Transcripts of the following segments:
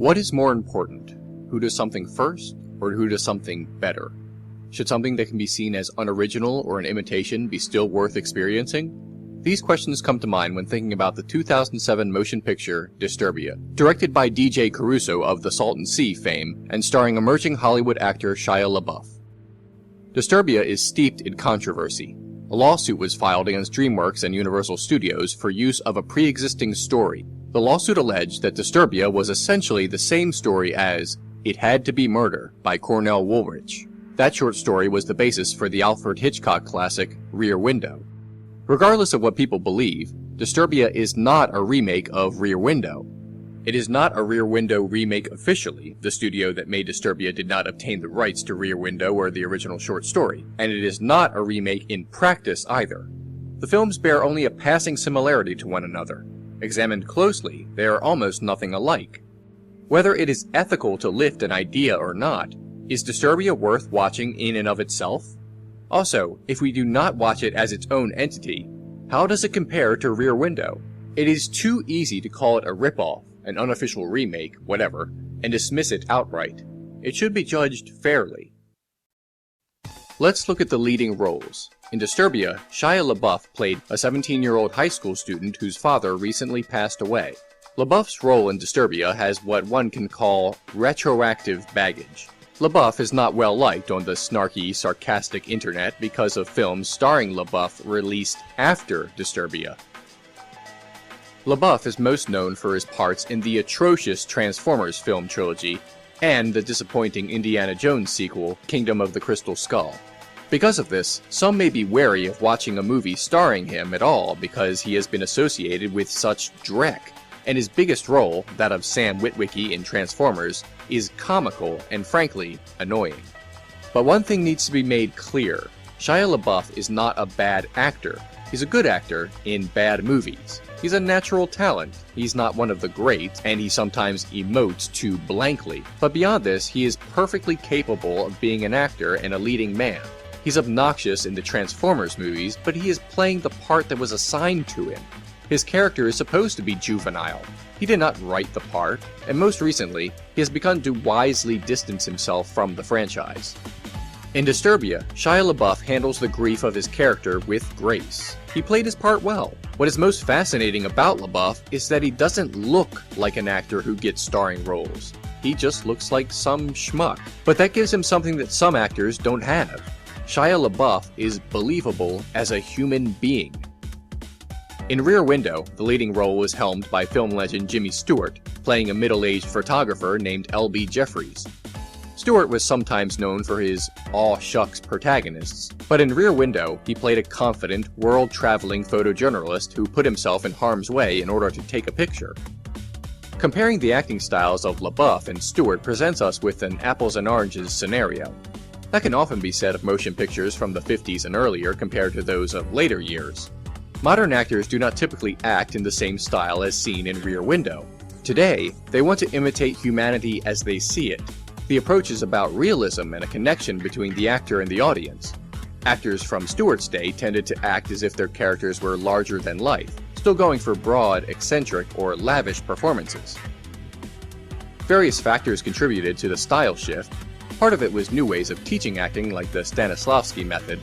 What is more important? Who does something first, or who does something better? Should something that can be seen as unoriginal or an imitation be still worth experiencing? These questions come to mind when thinking about the 2007 motion picture Disturbia, directed by DJ Caruso of the Salton Sea fame and starring emerging Hollywood actor Shia LaBeouf. Disturbia is steeped in controversy. A lawsuit was filed against DreamWorks and Universal Studios for use of a pre-existing story. The lawsuit alleged that Disturbia was essentially the same story as It Had to Be Murder by Cornell Woolrich. That short story was the basis for the Alfred Hitchcock classic Rear Window. Regardless of what people believe, Disturbia is not a remake of Rear Window. It is not a Rear Window remake officially. The studio that made Disturbia did not obtain the rights to Rear Window or the original short story, and it is not a remake in practice either. The films bear only a passing similarity to one another. Examined closely, they are almost nothing alike. Whether it is ethical to lift an idea or not, is Disturbia worth watching in and of itself? Also, if we do not watch it as its own entity, how does it compare to Rear Window? It is too easy to call it a ripoff, an unofficial remake, whatever, and dismiss it outright. It should be judged fairly. Let's look at the leading roles. In Disturbia, Shia LaBeouf played a 17-year-old high school student whose father recently passed away. LaBeouf's role in Disturbia has what one can call retroactive baggage. LaBeouf is not well liked on the snarky, sarcastic internet because of films starring LaBeouf released after Disturbia. LaBeouf is most known for his parts in the atrocious Transformers film trilogy and the disappointing Indiana Jones sequel, Kingdom of the Crystal Skull. Because of this, some may be wary of watching a movie starring him at all because he has been associated with such dreck, and his biggest role, that of Sam Witwicky in Transformers, is comical and frankly annoying. But one thing needs to be made clear: Shia LaBeouf is not a bad actor. He's a good actor in bad movies. He's a natural talent. He's not one of the greats, and he sometimes emotes too blankly. But beyond this, he is perfectly capable of being an actor and a leading man. He's obnoxious in the Transformers movies, but he is playing the part that was assigned to him. His character is supposed to be juvenile. He did not write the part, and most recently, he has begun to wisely distance himself from the franchise. In Disturbia, Shia LaBeouf handles the grief of his character with grace. He played his part well. What is most fascinating about LaBeouf is that he doesn't look like an actor who gets starring roles. He just looks like some schmuck. But that gives him something that some actors don't have. Shia LaBeouf is believable as a human being. In Rear Window, the leading role was helmed by film legend Jimmy Stewart, playing a middle-aged photographer named L.B. Jeffries. Stewart was sometimes known for his aw-shucks protagonists, but in Rear Window, he played a confident, world-traveling photojournalist who put himself in harm's way in order to take a picture. Comparing the acting styles of LaBeouf and Stewart presents us with an apples and oranges scenario. That can often be said of motion pictures from the 50s and earlier compared to those of later years. Modern actors do not typically act in the same style as seen in Rear Window. Today, they want to imitate humanity as they see it. The approach is about realism and a connection between the actor and the audience. Actors from Stewart's day tended to act as if their characters were larger than life, still going for broad, eccentric, or lavish performances. Various factors contributed to the style shift. Part of it was new ways of teaching acting like the Stanislavski method.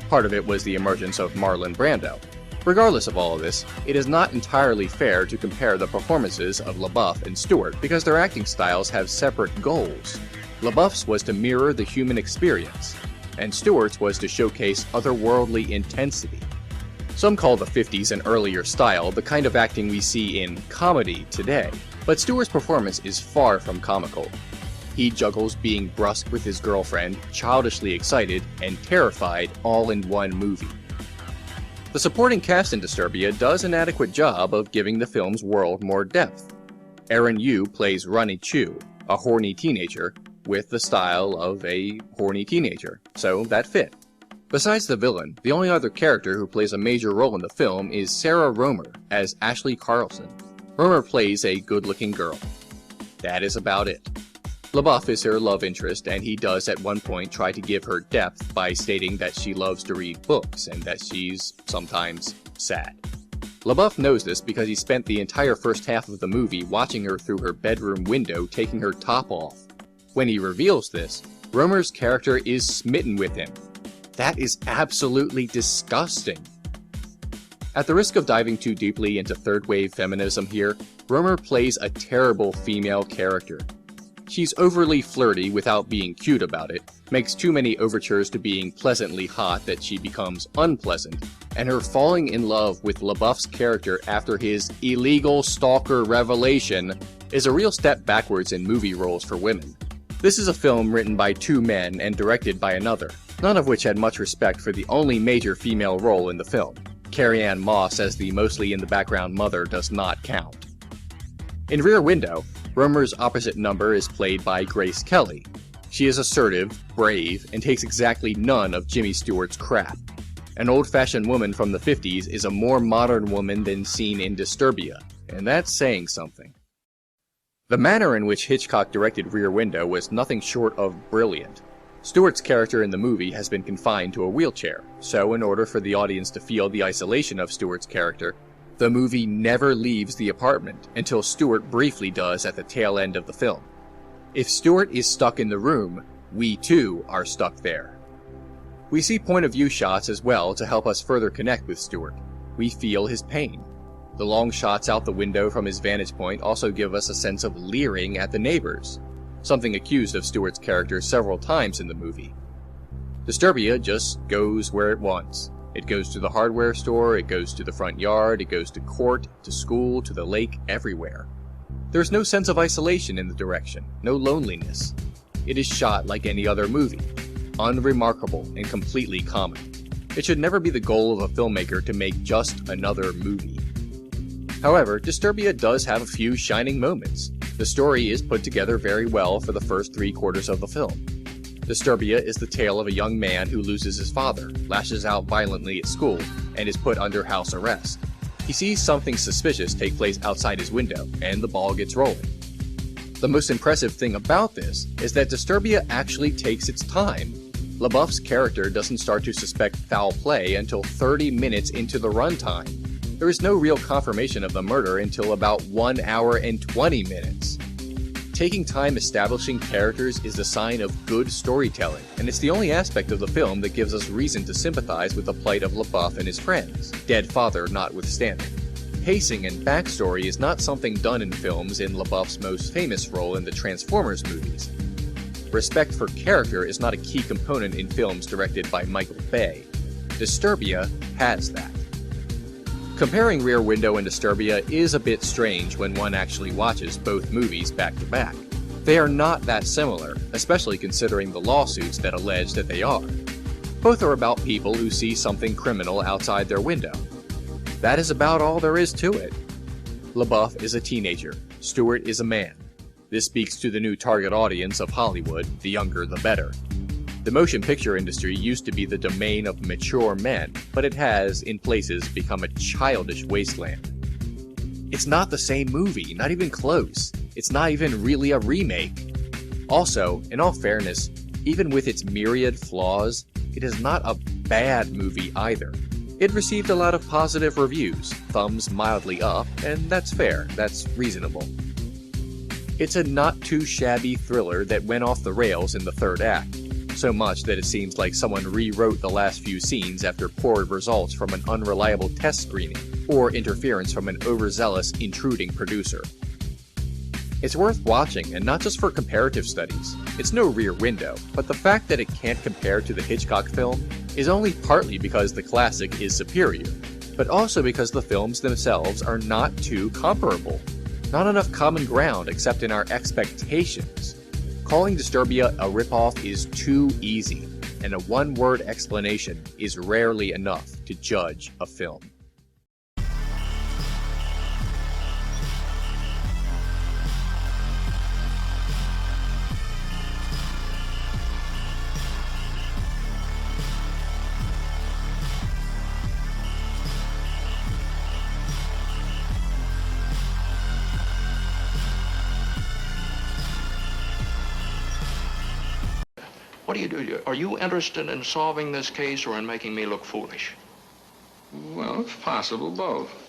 Part of it was the emergence of Marlon Brando. Regardless of all of this, it is not entirely fair to compare the performances of LaBeouf and Stewart because their acting styles have separate goals. LaBeouf's was to mirror the human experience, and Stewart's was to showcase otherworldly intensity. Some call the 50s and earlier style the kind of acting we see in comedy today, but Stewart's performance is far from comical. He juggles being brusque with his girlfriend, childishly excited, and terrified all in one movie. The supporting cast in Disturbia does an adequate job of giving the film's world more depth. Aaron Yu plays Ronnie Chu, a horny teenager, with the style of a horny teenager, so that fit. Besides the villain, the only other character who plays a major role in the film is Sarah Romer as Ashley Carlson. Romer plays a good-looking girl. That is about it. LaBeouf is her love interest, and he does at one point try to give her depth by stating that she loves to read books and that she's sometimes sad. LaBeouf knows this because he spent the entire first half of the movie watching her through her bedroom window taking her top off. When he reveals this, Romer's character is smitten with him. That is absolutely disgusting. At the risk of diving too deeply into third-wave feminism here, Romer plays a terrible female character. She's overly flirty without being cute about it, makes too many overtures to being pleasantly hot that she becomes unpleasant, and her falling in love with LaBeouf's character after his illegal stalker revelation is a real step backwards in movie roles for women. This is a film written by two men and directed by another, none of which had much respect for the only major female role in the film. Carrie-Anne Moss as the mostly in the background mother does not count. In Rear Window, Romer's opposite number is played by Grace Kelly. She is assertive, brave, and takes exactly none of Jimmy Stewart's crap. An old-fashioned woman from the 50s is a more modern woman than seen in Disturbia, and that's saying something. The manner in which Hitchcock directed Rear Window was nothing short of brilliant. Stewart's character in the movie has been confined to a wheelchair, so in order for the audience to feel the isolation of Stewart's character, the movie never leaves the apartment until Stewart briefly does at the tail end of the film. If Stewart is stuck in the room, we too are stuck there. We see point-of-view shots as well to help us further connect with Stewart. We feel his pain. The long shots out the window from his vantage point also give us a sense of leering at the neighbors, something accused of Stewart's character several times in the movie. Disturbia just goes where it wants. It goes to the hardware store, it goes to the front yard, it goes to court, to school, to the lake, everywhere. There's no sense of isolation in the direction, no loneliness. It is shot like any other movie, unremarkable and completely common. It should never be the goal of a filmmaker to make just another movie. However, Disturbia does have a few shining moments. The story is put together very well for the first 3/4 of the film. Disturbia is the tale of a young man who loses his father, lashes out violently at school, and is put under house arrest. He sees something suspicious take place outside his window, and the ball gets rolling. The most impressive thing about this is that Disturbia actually takes its time. LaBeouf's character doesn't start to suspect foul play until 30 minutes into the runtime. There is no real confirmation of the murder until about 1 hour and 20 minutes. Taking time establishing characters is a sign of good storytelling, and it's the only aspect of the film that gives us reason to sympathize with the plight of LaBeouf and his friends, dead father notwithstanding. Pacing and backstory is not something done in films in LaBeouf's most famous role in the Transformers movies. Respect for character is not a key component in films directed by Michael Bay. Disturbia has that. Comparing Rear Window and Disturbia is a bit strange when one actually watches both movies back to back. They are not that similar, especially considering the lawsuits that allege that they are. Both are about people who see something criminal outside their window. That is about all there is to it. LaBeouf is a teenager, Stewart is a man. This speaks to the new target audience of Hollywood, the younger the better. The motion picture industry used to be the domain of mature men, but it has, in places, become a childish wasteland. It's not the same movie, not even close. It's not even really a remake. Also, in all fairness, even with its myriad flaws, it is not a bad movie either. It received a lot of positive reviews, thumbs mildly up, and that's fair, that's reasonable. It's a not too shabby thriller that went off the rails in the third act. So much that it seems like someone rewrote the last few scenes after poor results from an unreliable test screening, or interference from an overzealous, intruding producer. It's worth watching, and not just for comparative studies. It's no Rear Window, but the fact that it can't compare to the Hitchcock film is only partly because the classic is superior, but also because the films themselves are not too comparable. Not enough common ground except in our expectations. Calling Disturbia a ripoff is too easy, and a one-word explanation is rarely enough to judge a film. What do you do? Are you interested in solving this case or in making me look foolish? Well, it's possible, both.